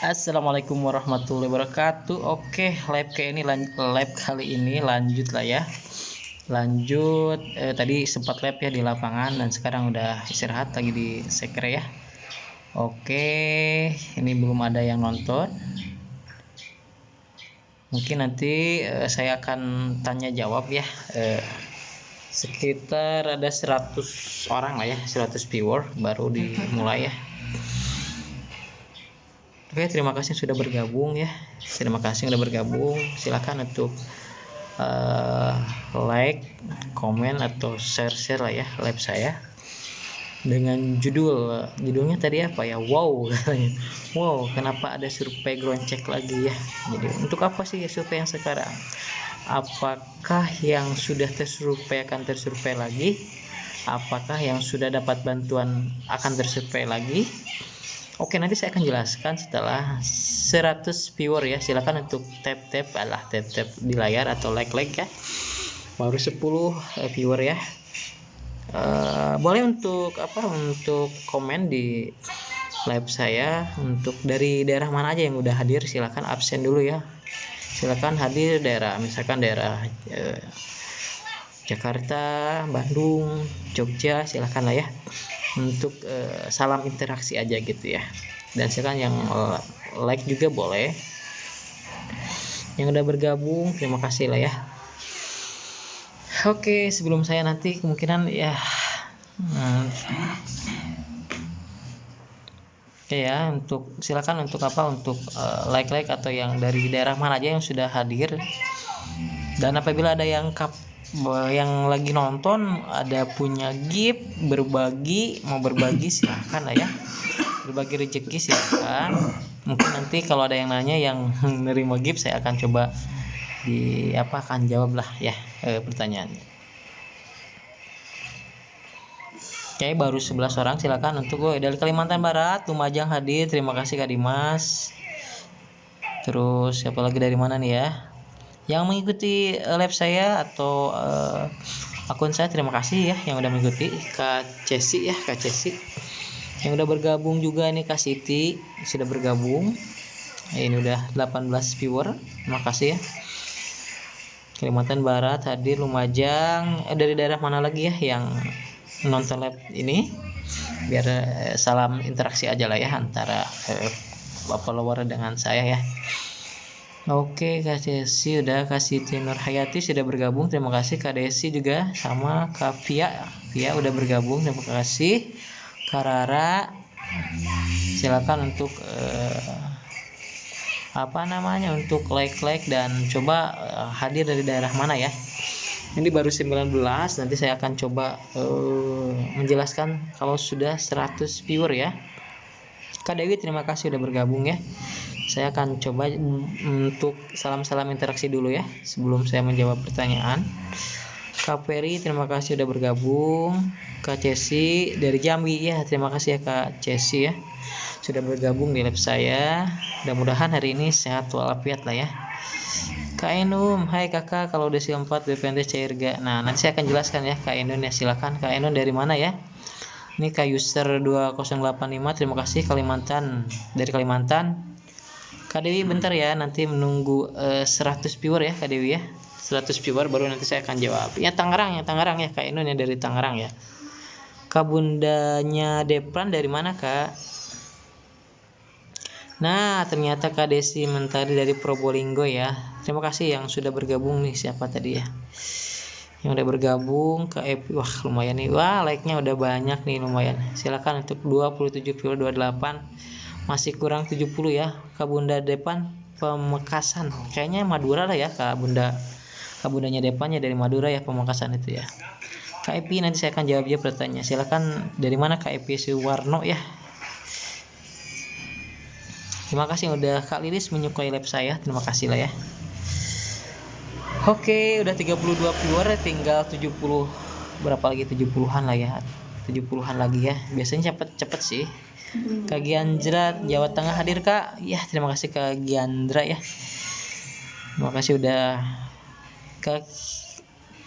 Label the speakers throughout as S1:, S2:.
S1: Assalamualaikum warahmatullahi wabarakatuh. Oke, lab kali ini lanjut lah ya. Lanjut tadi sempat lab ya di lapangan dan sekarang udah istirahat lagi di sekre ya. Oke, ini belum ada yang nonton. Mungkin nanti saya akan tanya jawab ya. Sekitar ada 100 orang lah ya, 100 viewer baru dimulai ya. Oke, terima kasih sudah bergabung ya. Terima kasih sudah bergabung. Silakan untuk like, komen atau share lah ya live saya dengan judulnya tadi apa ya? Wow katanya. Wow, kenapa ada survei groncek lagi ya? Jadi untuk apa sih survei yang sekarang? Apakah yang sudah tersurvei akan tersurvei lagi? Apakah yang sudah dapat bantuan akan tersurvei lagi? Oke, nanti saya akan jelaskan setelah 100 viewer ya. Silakan untuk tap di layar atau like ya. Baru 10 viewer ya. Boleh untuk komen di live saya. Untuk dari daerah mana aja yang udah hadir, silakan absen dulu ya. Silakan hadir daerah, misalkan daerah Jakarta, Bandung, Jogja, silakan lah ya. Untuk salam interaksi aja gitu ya. Dan silakan yang like juga boleh. Yang udah bergabung terima kasih lah ya. Oke, sebelum saya nanti kemungkinan ya oke ya, untuk silakan untuk like atau yang dari daerah mana aja yang sudah hadir. Dan apabila ada yang lagi nonton ada punya gift mau berbagi silahkan lah ya, berbagi rezeki silahkan. Mungkin nanti kalau ada yang nanya yang menerima gift saya akan coba akan jawab lah ya pertanyaannya. Oke, baru 11 orang, silakan untuk dari Kalimantan Barat, Lumajang hadir, terima kasih Kak Dimas. Terus siapa lagi dari mana nih ya yang mengikuti live saya atau akun saya, terima kasih ya yang udah mengikuti. Kak Cesi yang udah bergabung juga. Ini Kak Siti sudah bergabung, ini udah 18 viewer, terima kasih ya. Kalimantan Barat hadir, Lumajang, dari daerah mana lagi ya yang nonton live ini, biar salam interaksi aja lah ya antara follower dengan saya ya. Oke, Kak Desi udah, Kak Siti Nur Hayati sudah bergabung, terima kasih. Kak Desi juga sama Kak Via udah bergabung, terima kasih. Kak Rara silakan untuk untuk like dan coba hadir dari daerah mana ya. Ini baru 19, nanti saya akan coba menjelaskan kalau sudah 100 viewer ya. Kak Dewi terima kasih udah bergabung ya. Saya akan coba untuk salam interaksi dulu ya sebelum saya menjawab pertanyaan. Kak Ferry terima kasih udah bergabung. Kak Cesi dari Jambi ya, terima kasih ya Kak Cesi ya sudah bergabung di live saya. Mudah-mudahan hari ini sehat walafiat lah ya. Kak Enum, hai kakak, kalau udah 4 BPNT cair gak? Nah, nanti saya akan jelaskan ya Kak Enun ya, silakan Kak Enun dari mana ya? Ini Kak user 2085, terima kasih dari Kalimantan. Kak Dewi bentar ya, nanti menunggu 100 viewer ya Kak Dewi ya. 100 viewer baru nanti saya akan jawab. Ya Tangerang ya Kak Enun ya, dari Tangerang ya. Kak bundanya Depran dari mana Kak? Nah, ternyata Kak Desi Mentari dari Probolinggo ya. Terima kasih yang sudah bergabung nih, siapa tadi ya yang udah bergabung. Kak Epi, wah lumayan nih, wah like-nya udah banyak nih, lumayan. Silakan untuk 27 viewer 28, masih kurang 70 ya. Kak Bunda Depan Pamekasan, kayaknya Madura lah ya Kak bundanya Depannya dari Madura ya, Pamekasan itu ya. Kak Epi nanti saya akan jawab ya pertanyaan. Silakan dari mana Kak Epi Suwarno ya. Terima kasih udah Kak Lilis menyukai live saya, terima kasih lah ya. Oke, udah 32 viewer, tinggal 70 berapa lagi, 70-an lah ya. 70-an lagi ya. Biasanya cepet sih. Kak Giandra Jawa Tengah hadir Kak. Ya, terima kasih Kak Giandra ya. Terima kasih udah. Kak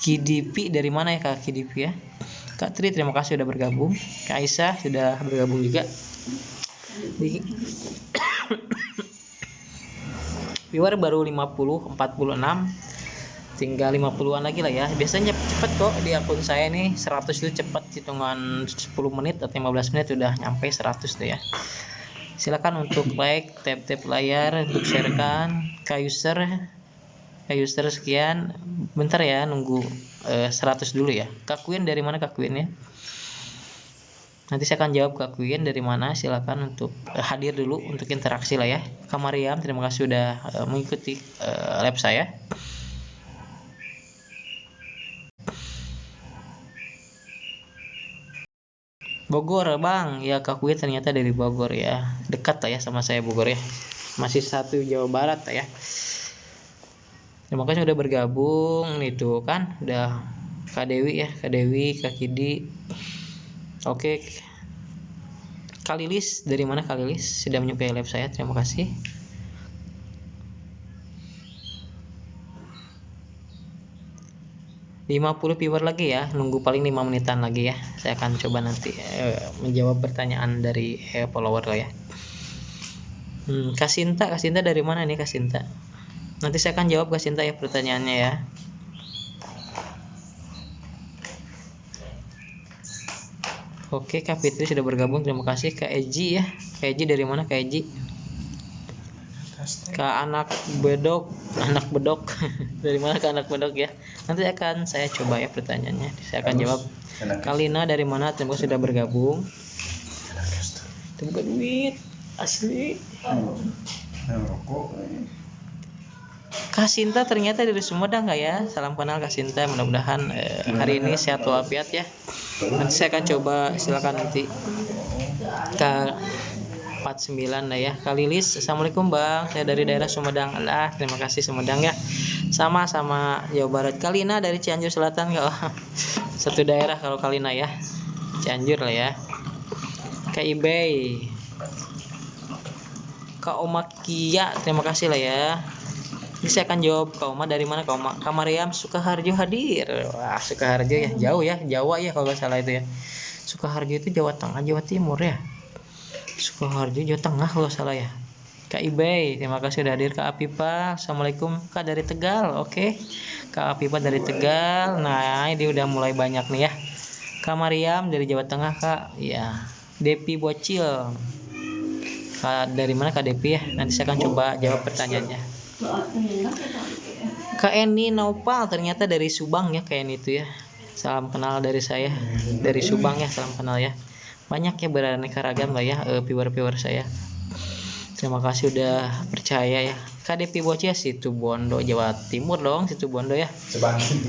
S1: Kidipi dari mana ya Kak Kidipi ya? Kak Tri terima kasih udah bergabung. Kak Aisyah sudah bergabung juga. viewer baru 50, 46, tinggal 50-an lagi lah ya. Biasanya cepet kok di akun saya nih, 100 itu cepet, hitungan 10 menit atau 15 menit udah nyampe 100 tuh ya. Silakan untuk like, tap layar, untuk sharekan ke user sekian. Bentar ya, nunggu 100 dulu ya. Kak Queen dari mana Kak Queen ya? Nanti saya akan jawab Kak Queen dari mana. Silakan untuk hadir dulu untuk interaksi lah ya. Kak Mariam, terima kasih sudah mengikuti live saya. Bogor Bang, ya Kak Queen ternyata dari Bogor ya. Dekat lah ya sama saya Bogor ya. Masih satu Jawa Barat lah ya. Terima kasih udah bergabung nih tuh kan, udah Kak Dewi ya, Kak Dewi, Kak Kidi. Oke. Kak Lilis dari mana Kak Lilis? Sudah menyukai live saya, terima kasih. Lima 50 viewer lagi ya, nunggu paling 5 menitan lagi ya. Saya akan coba nanti menjawab pertanyaan dari follower lo ya. Kak Sinta dari mana nih Kak Sinta? Nanti saya akan jawab Kak Sinta ya pertanyaannya ya. Oke, Kak Fitri sudah bergabung, terima kasih. Kak Eji ya, Kak Eji dari mana Kak Eji? Kak anak bedok dari mana Kak anak bedok ya? Nanti akan saya coba ya pertanyaannya, saya akan jawab. Kalina dari mana? Terima kasih sudah bergabung. Itu bukan duit asli. Kak Sinta ternyata dari Sumedang nggak ya? Salam kenal Kak Sinta, mudah-mudahan hari ini sehat walafiat ya. Nanti saya akan coba, silakan nanti Kak 49 lah ya. Kak Lilis, Assalamualaikum Bang, saya dari daerah Sumedang. Allah, terima kasih Sumedang ya. Sama-sama Jawa Barat. Kalina dari Cianjur Selatan nggak? Satu daerah kalau Kalina ya, Cianjur lah ya. Kak Ibey, Kak Omakia, terima kasih lah ya. Ini saya akan jawab. Kak Oma dari mana Kak Oma? Kak Mariam Sukaharjo hadir. Wah, Sukaharjo ya, jauh ya, Jawa ya kalau nggak salah itu ya. Sukaharjo itu Jawa Tengah, Jawa Timur ya. Sukaharjo Jawa Tengah kalau salah ya. Kak Ibey, terima kasih sudah hadir. Kak Apipa, Assalamualaikum. Kak dari Tegal, oke. Kak Apipa dari Tegal. Nah, ini udah mulai banyak nih ya. Kak Mariam dari Jawa Tengah Kak. Ya. Depi Bocil. Kak dari mana Kak Depi ya? Nanti saya akan coba jawab pertanyaannya. Kak Eni Naupal ternyata dari Subang ya, Kak Eni itu ya. Salam kenal dari saya dari Subang ya, salam kenal ya. Banyak ya beraneka ragam lah ya viewer saya. Terima kasih udah percaya ya. KDP Bocil Situbondo Jawa Timur dong, Situbondo ya.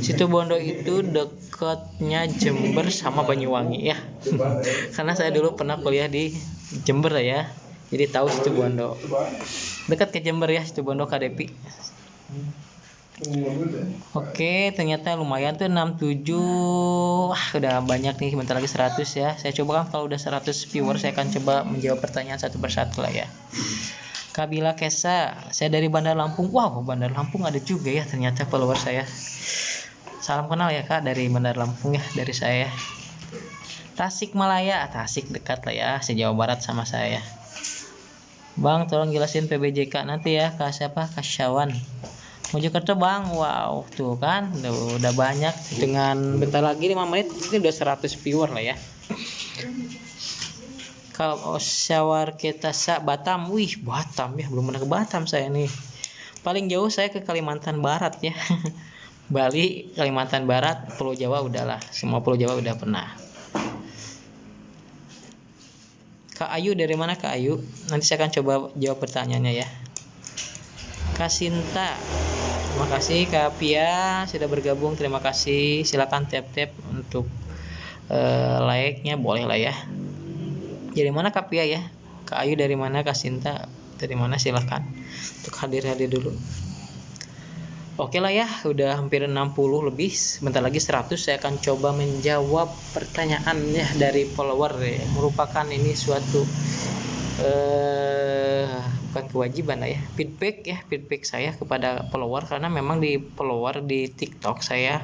S1: Situbondo itu dekatnya Jember sama Banyuwangi ya. Karena saya dulu pernah kuliah di Jember ya. Jadi tahu Situbondo. Dekat ke Jember ya Situbondo KDP. Oke, ternyata lumayan tuh 67. Wah, udah banyak nih, bentar lagi 100 ya. Saya coba kan kalau udah 100 viewer saya akan coba menjawab pertanyaan satu persatu lah ya. Kabila Kesa, saya dari Bandar Lampung. Wow, Bandar Lampung ada juga ya ternyata follower saya. Salam kenal ya Kak dari Bandar Lampung ya, dari saya. Tasikmalaya, Tasik dekat lah ya, se-Jawa Barat sama saya. Bang, tolong jelasin PBJK nanti ya, Kak siapa? Kak Syawan. Mojokerto Bang, wow, tuh kan, udah banyak. Dengan bentar lagi 5 menit, ini udah 100 viewer lah ya. Kalau Syawar kita Batam, wih Batam ya, belum pernah ke Batam saya nih. Paling jauh saya ke Kalimantan Barat ya. Bali, Kalimantan Barat, Pulau Jawa udahlah, semua Pulau Jawa udah pernah. Kak Ayu dari mana Kak Ayu? Nanti saya akan coba jawab pertanyaannya ya. Kak Sinta, terima kasih. Kak Pia sudah bergabung, terima kasih. Silakan tap untuk like-nya, boleh lah ya. Dari mana Kak Pia ya? Kak Ayu dari mana? Kak Sinta dari mana? Silakan untuk hadir dulu. Oke lah ya, udah hampir 60 lebih, sebentar lagi 100. Saya akan coba menjawab pertanyaannya dari follower ya. Merupakan ini suatu bukan kewajiban lah ya, feedback saya kepada follower, karena memang di follower di TikTok saya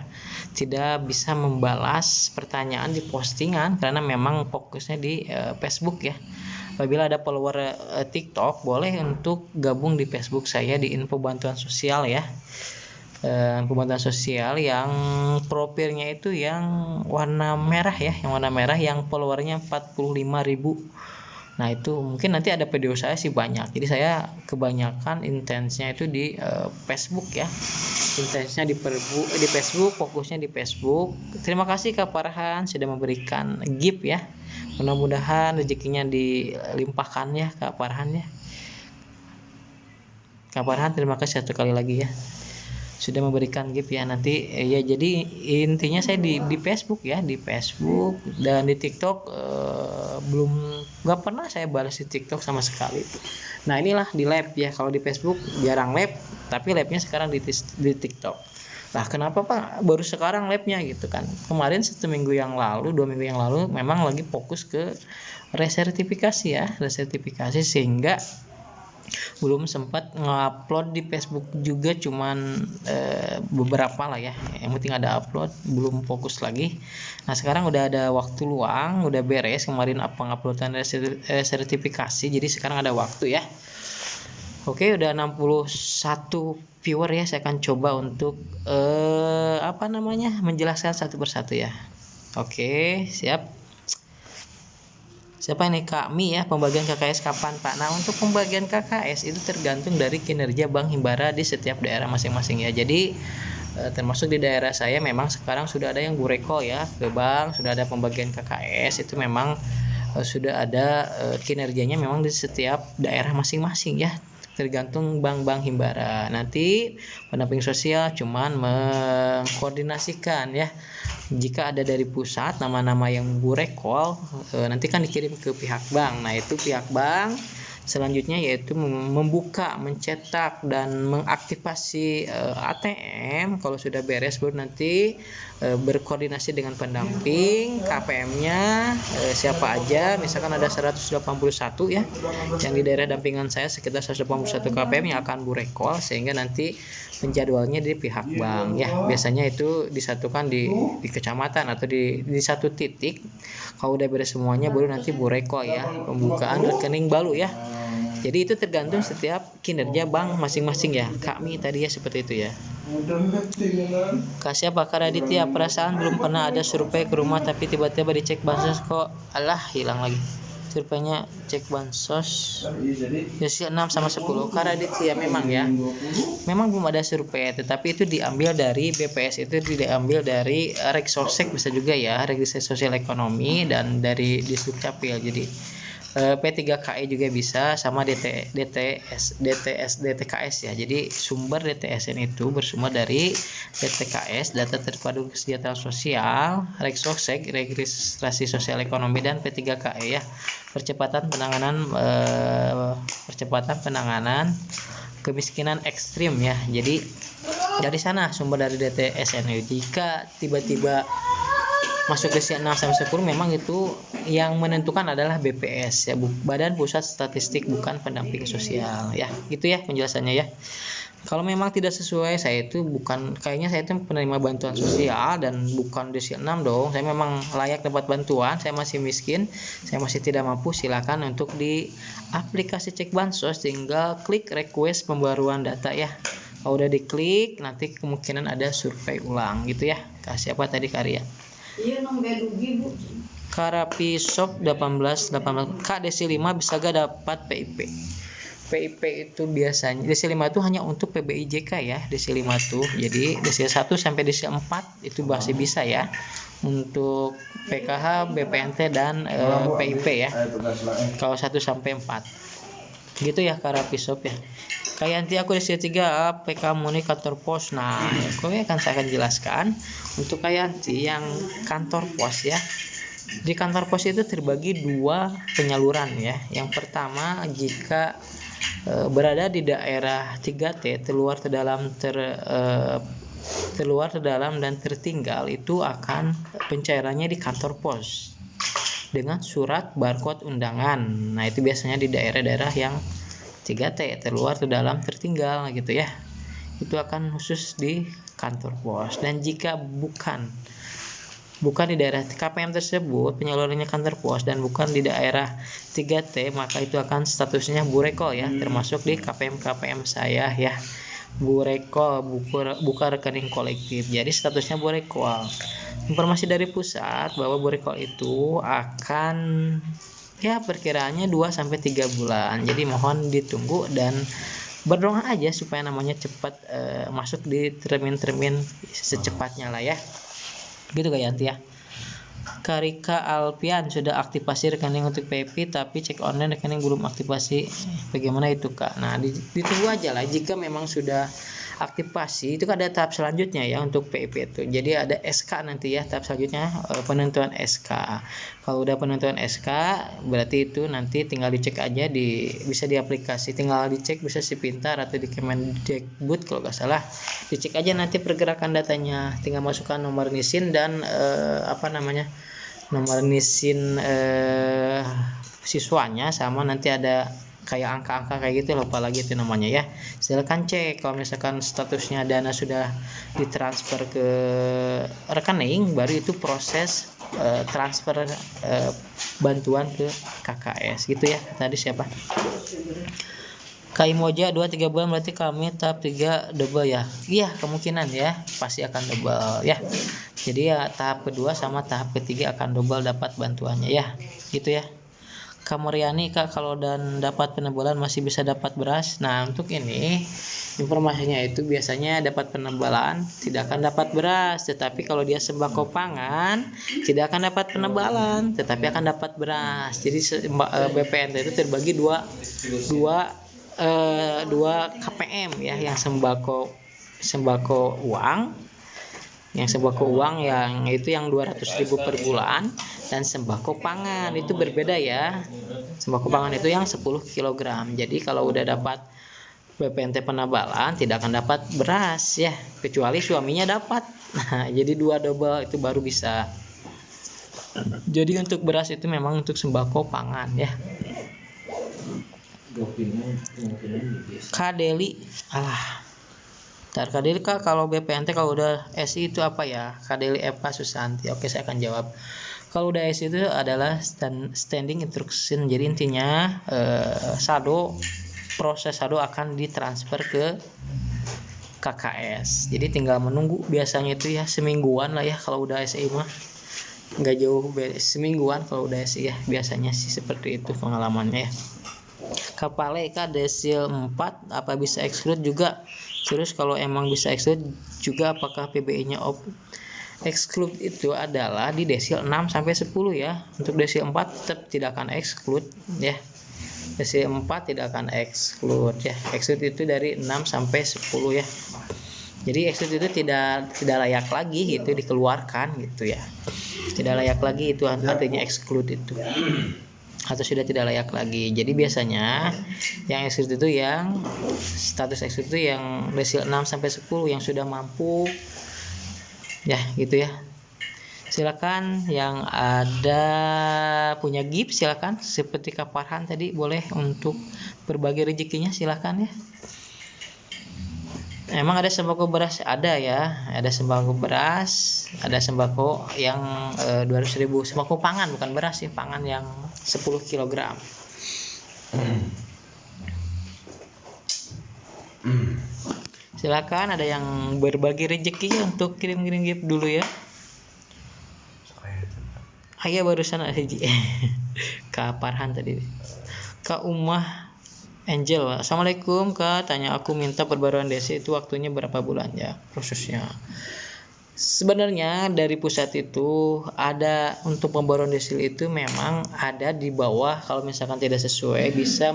S1: tidak bisa membalas pertanyaan di postingan karena memang fokusnya di Facebook ya. Apabila ada follower TikTok, boleh untuk gabung di Facebook saya di info bantuan sosial ya. Bantuan sosial yang profilnya itu yang warna merah ya, yang followernya 45.000. Nah itu mungkin nanti ada video saya sih banyak, jadi saya kebanyakan intensnya itu di Facebook ya, intensnya di Facebook, fokusnya di Facebook. Terima kasih Kak Farhan sudah memberikan gift ya, mudah-mudahan rezekinya dilimpahkan ya Kak Farhan ya. Kak Farhan terima kasih satu kali lagi ya sudah memberikan gift ya. Nanti ya, jadi intinya saya di Facebook ya, di Facebook dan di TikTok nggak pernah saya balas di TikTok sama sekali. Nah inilah di live ya, kalau di Facebook jarang live, tapi live-nya sekarang di TikTok. Nah kenapa Pak baru sekarang live-nya gitu kan, kemarin 1 minggu yang lalu, 2 minggu yang lalu memang lagi fokus ke resertifikasi ya, sehingga belum sempat ngupload di Facebook juga, cuman beberapa lah ya, yang penting ada upload, belum fokus lagi. Nah sekarang udah ada waktu luang, udah beres kemarin penguploadan sertifikasi, jadi sekarang ada waktu ya. Oke, udah 61 viewer ya, saya akan coba untuk menjelaskan satu persatu ya. Oke, siap. Siapa ini? Kak Mi ya, pembagian KKS kapan Pak? Nah untuk pembagian KKS itu tergantung dari kinerja Bank Himbara di setiap daerah masing-masing ya. Jadi termasuk di daerah saya memang sekarang sudah ada yang burekol ya ke bank, sudah ada pembagian KKS, itu memang sudah ada kinerjanya memang di setiap daerah masing-masing ya, tergantung bank-bank Himbara. Nanti pendamping sosial cuman mengkoordinasikan ya, jika ada dari pusat nama-nama yang burekol nanti kan dikirim ke pihak bank. Nah itu pihak bank selanjutnya yaitu membuka, mencetak dan mengaktifasi ATM. Kalau sudah beres baru nanti berkoordinasi dengan pendamping KPM-nya siapa aja, misalkan ada 181 ya, yang di daerah dampingan saya sekitar 181 KPM yang akan burekol, sehingga nanti penjadwalnya di pihak bank ya. Biasanya itu disatukan di kecamatan atau di satu titik. Kalau udah beres semuanya baru nanti burekol ya, pembukaan rekening baru ya. Jadi itu tergantung setiap kinerja bank masing-masing ya. Kami tadi ya seperti itu ya. Kasih apa Kak Raditya, perasaan belum pernah ada survei ke rumah tapi tiba-tiba dicek bansos kok alah hilang lagi. Surveinya cek bansos desil 6 sama 10. Kak Raditya memang ya, memang belum ada survei, tetapi itu diambil dari BPS, itu diambil dari Reksosek bisa juga ya, Registrasi Sosial Ekonomi, dan dari Disdukcapil. Jadi P3KE juga bisa, sama DTKS ya. Jadi sumber DTSN itu bersumber dari DTKS, Data Terpadu Kesejahteraan Sosial, Reksosek, Registrasi Sosial Ekonomi, dan P3KE ya. Percepatan penanganan kemiskinan ekstrim ya. Jadi dari sana sumber dari DTSN. Jika tiba-tiba masuk ke 6 sampai 10 memang itu yang menentukan adalah BPS ya, Badan Pusat Statistik, bukan pendamping sosial ya. Gitu ya penjelasannya ya. Kalau memang tidak sesuai, saya itu kayaknya saya itu penerima bantuan sosial dan bukan desil 6 dong. Saya memang layak dapat bantuan, saya masih miskin, saya masih tidak mampu. Silakan untuk di aplikasi cek bansos tinggal klik request pembaruan data ya. Kalau udah diklik nanti kemungkinan ada survei ulang gitu ya. Kasih apa tadi karya?
S2: Iya nong bedugi Bu.
S1: Karapisop 18 Kak, desil 5 bisa gak dapat PIP? PIP itu biasanya desil 5 itu hanya untuk PBIJK ya, desil 5 tuh. Jadi desil 1 sampai desil 4 itu masih bisa ya untuk PKH, BPNT dan PIP ya. Kalau 1 sampai 4 gitu ya Karapisop ya. Kayak nanti aku desil 3 PK Muni kantor pos. Nah, saya akan jelaskan untuk Kayanti yang kantor pos ya. Di kantor pos itu terbagi 2 penyaluran ya. Yang pertama, jika berada di daerah 3T, terluar, terdalam dan tertinggal, itu akan pencairannya di kantor pos dengan surat barcode undangan. Nah, itu biasanya di daerah-daerah yang 3T, terluar, terdalam, tertinggal gitu ya. Itu akan khusus di kantor pos. Dan jika bukan bukan di daerah KPM tersebut penyalurannya kantor pos dan bukan di daerah 3T, maka itu akan statusnya burekol ya, termasuk di KPM saya ya. Burekol, buka rekening kolektif. Jadi statusnya burekol. Informasi dari pusat bahwa burekol itu akan ya perkiraannya 2 sampai 3 bulan. Jadi mohon ditunggu dan berdoa aja supaya namanya cepat masuk di termin-termin secepatnya lah ya. Gitu Kak Yanti ya. Karika Alpian sudah aktifasi rekening untuk PayP tapi cek online rekening belum aktifasi. Bagaimana itu Kak? Nah, ditunggu aja lah. Jika memang sudah aktifasi itu kan ada tahap selanjutnya ya untuk PayP itu. Jadi ada SK nanti ya, tahap selanjutnya penentuan SK. Kalau udah penentuan SK berarti itu nanti tinggal dicek aja bisa di aplikasi, tinggal dicek bisa si Pintar atau di Kemendikbud kalau nggak salah. Dicek aja nanti pergerakan datanya, tinggal masukkan nomor NISIN dan nomor NISIN siswanya sama nanti ada kayak angka-angka kayak gitu, lupa lagi itu namanya ya. Silakan cek kalau misalkan statusnya dana sudah ditransfer ke rekening, baru itu proses transfer bantuan ke KKS gitu ya. Tadi siapa? Kaimoja 2-3 bulan berarti kami tahap 3 double ya. Iya, kemungkinan ya, pasti akan double ya. Jadi ya tahap kedua sama tahap ketiga akan double dapat bantuannya ya. Gitu ya. Kamariani Kak, kalau dan dapat penebalan masih bisa dapat beras. Nah, untuk ini informasinya itu biasanya dapat penebalan tidak akan dapat beras, tetapi kalau dia sembako pangan tidak akan dapat penebalan tetapi akan dapat beras. Jadi BPNT itu terbagi dua KPM ya, yang sembako uang, yang 200.000 per bulan, dan sembako pangan itu berbeda ya. Sembako pangan itu yang 10 kg. Jadi kalau udah dapat BPNT penebalan tidak akan dapat beras ya, kecuali suaminya dapat. Nah, jadi 2 double itu baru bisa. Jadi untuk beras itu memang untuk sembako pangan ya. Kadeli Kadeli Kak, kalau BPNT kalau udah SI itu apa ya? Kadeli Eva Susanti. Oke, saya akan jawab. Kalau udah SI itu adalah standing instruction. Jadi intinya proses saldo akan ditransfer ke KKS. Jadi tinggal menunggu, biasanya itu ya semingguan lah ya kalau udah SI mah. Nggak jauh semingguan kalau udah SI ya, biasanya sih seperti itu pengalamannya ya. Kapale Kak, desil 4 apa bisa exclude juga? Terus kalau emang bisa exclude juga apakah PBI-nya exclude itu adalah di desil 6 sampai 10 ya. Untuk desil 4 tetap tidak akan exclude ya. Desil 4 tidak akan exclude ya. Exclude itu dari 6 sampai 10 ya. Jadi exclude itu tidak layak lagi gitu dikeluarkan gitu ya. Tidak layak lagi itu artinya exclude itu. Atau sudah tidak layak lagi. Jadi biasanya yang exclude itu yang status exclude itu yang desil 6 sampai 10 yang sudah mampu ya gitu ya. Silakan yang ada punya gift silakan, seperti Kak Farhan tadi boleh untuk berbagi rezekinya, silakan ya. Emang ada sembako beras? Ada ya, ada sembako beras, ada sembako yang 200.000, sembako pangan bukan beras sih, pangan yang 10 kg. Silakan ada yang berbagi rezeki untuk kirim-kirim gift dulu ya. Ayo barusan ada Kak Farhan tadi. Kak Umah Angel, Assalamualaikum Kak, tanya aku minta perbaruan DC itu waktunya berapa bulan ya prosesnya? Sebenarnya dari pusat itu ada untuk pembaruan desil itu memang ada di bawah, kalau misalkan tidak sesuai bisa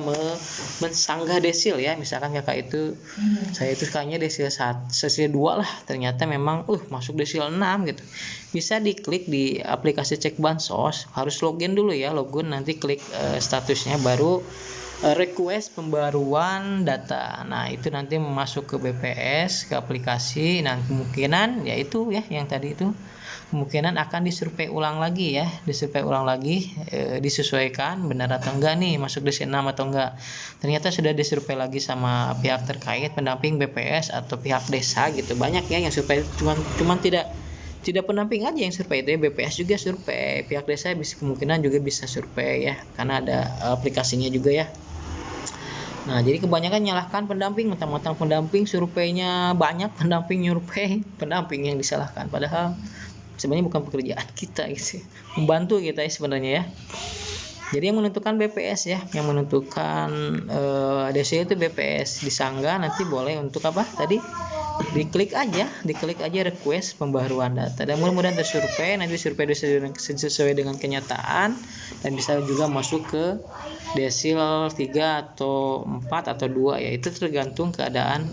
S1: mensanggah desil ya. Misalkan kakak itu saya itu kayaknya desil 2 lah, ternyata memang masuk desil 6 gitu. Bisa diklik di aplikasi cek bansos, harus login dulu ya, login nanti klik statusnya baru request pembaruan data. Nah, itu nanti masuk ke BPS, ke aplikasi. Nah, kemungkinan yaitu ya yang tadi itu kemungkinan akan disurvei ulang lagi ya, disesuaikan benar atau enggak nih masuk di 6 atau enggak. Ternyata sudah disurvei lagi sama pihak terkait, pendamping BPS atau pihak desa gitu. Banyak ya yang survei, cuman Tidak pendamping aja yang survei itu ya, BPS juga survei, pihak desa bisa kemungkinan juga bisa survei ya, karena ada aplikasinya juga ya. Nah, jadi kebanyakan nyalahkan pendamping, mentang-mentang pendamping surveinya banyak, pendamping survei, pendamping yang disalahkan. Padahal sebenarnya bukan pekerjaan kita gitu. Membantu kita ya sebenarnya ya. Jadi yang menentukan BPS ya, yang menentukan DC itu BPS. Disanggah nanti boleh untuk apa? Tadi diklik aja request pembaruan data. Dan mudah-mudahan tersurvei, nanti survei sesuai dengan kenyataan dan bisa juga masuk ke desil 3 atau 4 atau 2 ya, itu tergantung keadaan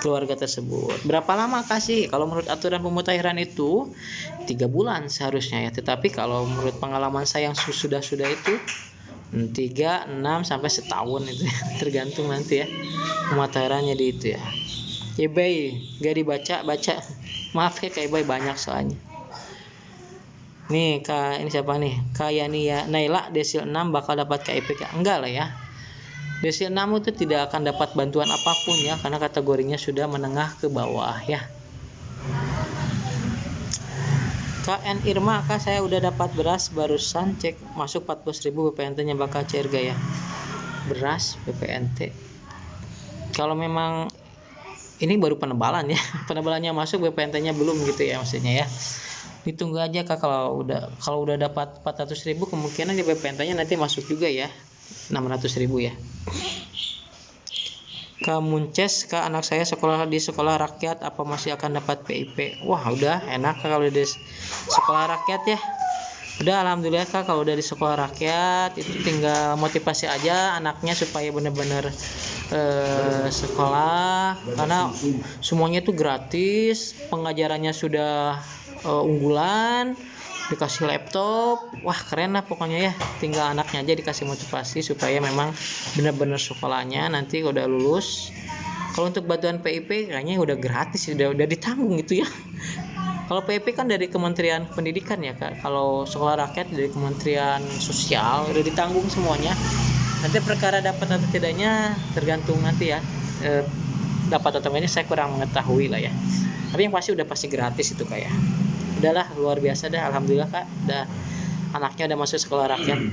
S1: keluarga tersebut. Berapa lama kasih? Kalau menurut aturan pemutahiran itu 3 bulan seharusnya ya, tetapi kalau menurut pengalaman saya yang sudah itu 3, 6 sampai setahun itu ya. Tergantung nanti ya pemutahirannya di itu ya. Bay, gak dibaca maaf ya, kayak Bay banyak soalnya. Nih ini siapa nih? Kayania Naila desil 6 bakal dapat KIP enggak lah ya. Desil 6 itu tidak akan dapat bantuan apapun ya, karena kategorinya sudah menengah ke bawah ya. KN Irma, Kak saya udah dapat beras barusan cek masuk 40.000 BPNT-nya bakal cair gak ya? Beras BPNT. Kalau memang ini baru penebalan ya, penebalannya masuk BPNT-nya belum gitu ya maksudnya ya. Ditunggu aja Kak, kalau udah dapat 400.000 kemungkinan di BPNT-nya nanti masuk juga ya 600.000 ya. Kak Munces, Kak anak saya sekolah di sekolah rakyat apa masih akan dapat PIP? Wah udah enak Kak kalau di sekolah rakyat ya. Udah alhamdulillah Kak, kalau udah di sekolah rakyat itu tinggal motivasi aja anaknya supaya benar-benar sekolah, karena semuanya itu gratis, pengajarannya sudah unggulan, dikasih laptop, wah keren lah pokoknya ya. Tinggal anaknya aja dikasih motivasi supaya memang benar-benar sekolahnya nanti udah lulus. Kalau untuk bantuan PIP kayaknya udah gratis, udah ditanggung gitu ya. Kalau PIP kan dari Kementerian Pendidikan ya Kak, kalau sekolah rakyat dari Kementerian Sosial udah ditanggung semuanya. Nanti perkara dapat atau tidaknya tergantung nanti ya, dapat atau tidaknya saya kurang mengetahui lah ya, tapi yang pasti udah pasti gratis itu Kak ya. Udahlah luar biasa dah, alhamdulillah Kak, udah anaknya udah masuk sekolah rakyat,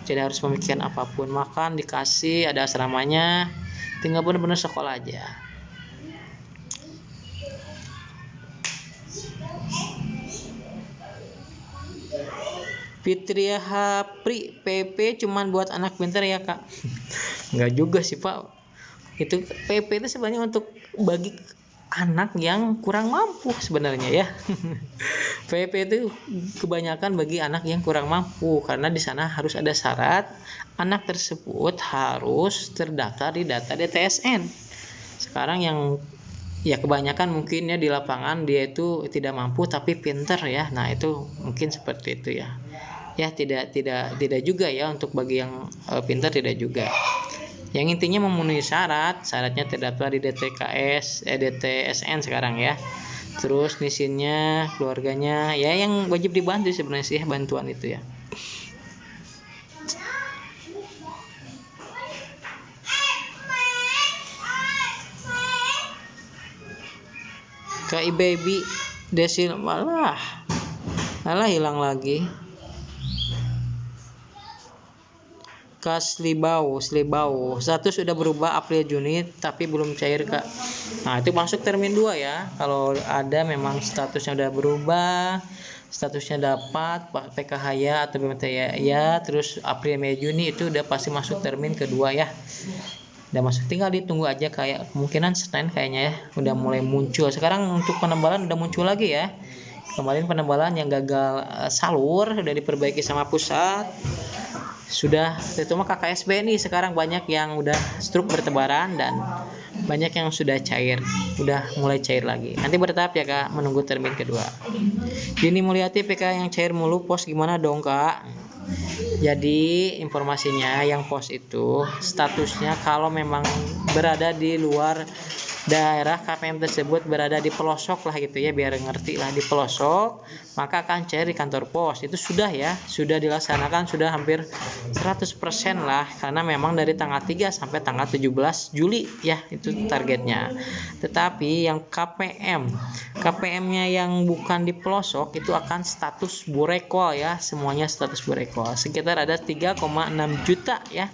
S1: tidak harus memikirkan apapun, makan dikasih, ada asramanya, tinggal benar-benar sekolah aja. Fitria Hapri, PP cuman buat anak pintar ya Kak? Enggak juga sih Pak, itu PP itu sebenarnya untuk bagi anak yang kurang mampu sebenarnya ya. PP itu kebanyakan bagi anak yang kurang mampu, karena di sana harus ada syarat anak tersebut harus terdaftar di data DTSN. Sekarang yang ya kebanyakan mungkin ya di lapangan dia itu tidak mampu tapi pintar ya. Nah itu mungkin seperti itu ya. Ya tidak juga ya, untuk bagi yang pintar tidak juga. Yang intinya memenuhi syaratnya terdaftar di DTSN sekarang ya. Terus nisinnya, keluarganya ya yang wajib dibantu sebenarnya sih bantuan itu ya. Kak Baby desil malah hilang lagi. Slibau status sudah berubah April Juni tapi belum cair Kak. Nah itu masuk termin 2 ya, kalau ada memang statusnya udah berubah, statusnya dapat PKH ya atau BMT ya, terus April Mei Juni itu udah pasti masuk termin kedua ya, udah masuk, tinggal ditunggu aja. Kayak kemungkinan Senin kayaknya ya udah mulai muncul. Sekarang untuk penebalan udah muncul lagi ya, kemarin penebalan yang gagal salur udah diperbaiki sama pusat. Sudah terutama KKSB nih sekarang banyak yang udah struk bertebaran dan banyak yang sudah cair, udah mulai cair lagi. Nanti bertahap ya Kak, menunggu termin kedua. Dini Mulyati, PK yang cair mulu pos gimana dong Kak? Jadi informasinya yang pos itu statusnya kalau memang berada di luar daerah KPM tersebut berada di pelosok lah gitu ya, biar ngerti lah, di pelosok, maka akan cair di kantor pos. Itu sudah ya, sudah dilaksanakan, sudah hampir 100% lah, karena memang dari tanggal 3 sampai tanggal 17 Juli ya, itu targetnya. Tetapi yang KPM-nya yang bukan di pelosok itu akan status burekol ya, semuanya status burekol. Sekitar ada 3,6 juta ya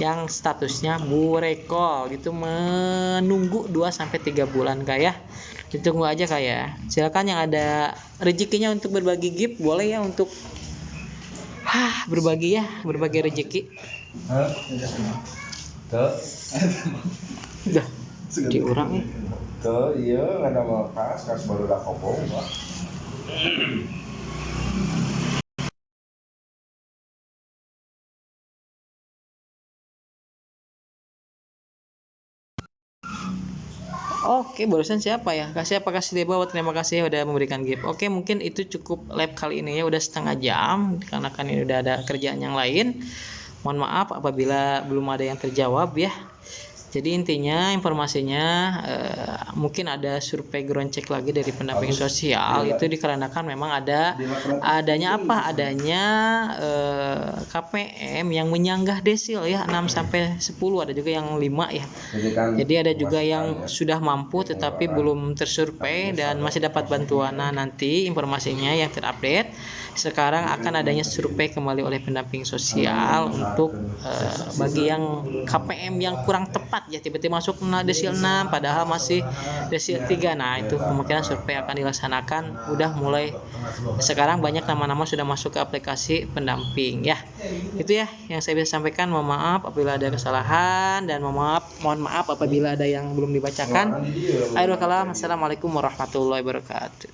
S1: yang statusnya burekol gitu, menunggu 2 sampai 3 bulan kayak. Ditunggu aja kayak. Silakan yang ada rezekinya untuk berbagi gift boleh ya, untuk berbagi rezeki. Udah diurang nih.
S3: Tuh iya ada makas baru dah kopong Pak.
S1: Oke, barusan siapa ya? Kasih Dewa, terima kasih ya udah memberikan gift. Oke, mungkin itu cukup live kali ini ya, udah setengah jam karena kan ini udah ada kerjaan yang lain. Mohon maaf apabila belum ada yang terjawab ya. Jadi intinya informasinya mungkin ada survei ground check lagi dari pendamping sosial, itu dikarenakan memang adanya KPM yang menyanggah desil ya 6 sampai 10, ada juga yang 5 ya. Jadi ada juga yang sudah mampu tetapi belum tersurvei dan masih dapat bantuan. Nah, nanti informasinya yang terupdate. Sekarang akan adanya survei kembali oleh pendamping sosial untuk bagi yang KPM yang kurang tepat ya, tiba-tiba masuk desil 6 padahal masih desil 3. Nah, itu kemungkinan survei akan dilaksanakan. Udah mulai sekarang banyak nama-nama sudah masuk ke aplikasi pendamping ya. Itu ya yang saya bisa sampaikan. Mohon maaf apabila ada kesalahan dan mohon maaf apabila ada yang belum dibacakan. Akhirul kalam, assalamualaikum warahmatullahi wabarakatuh.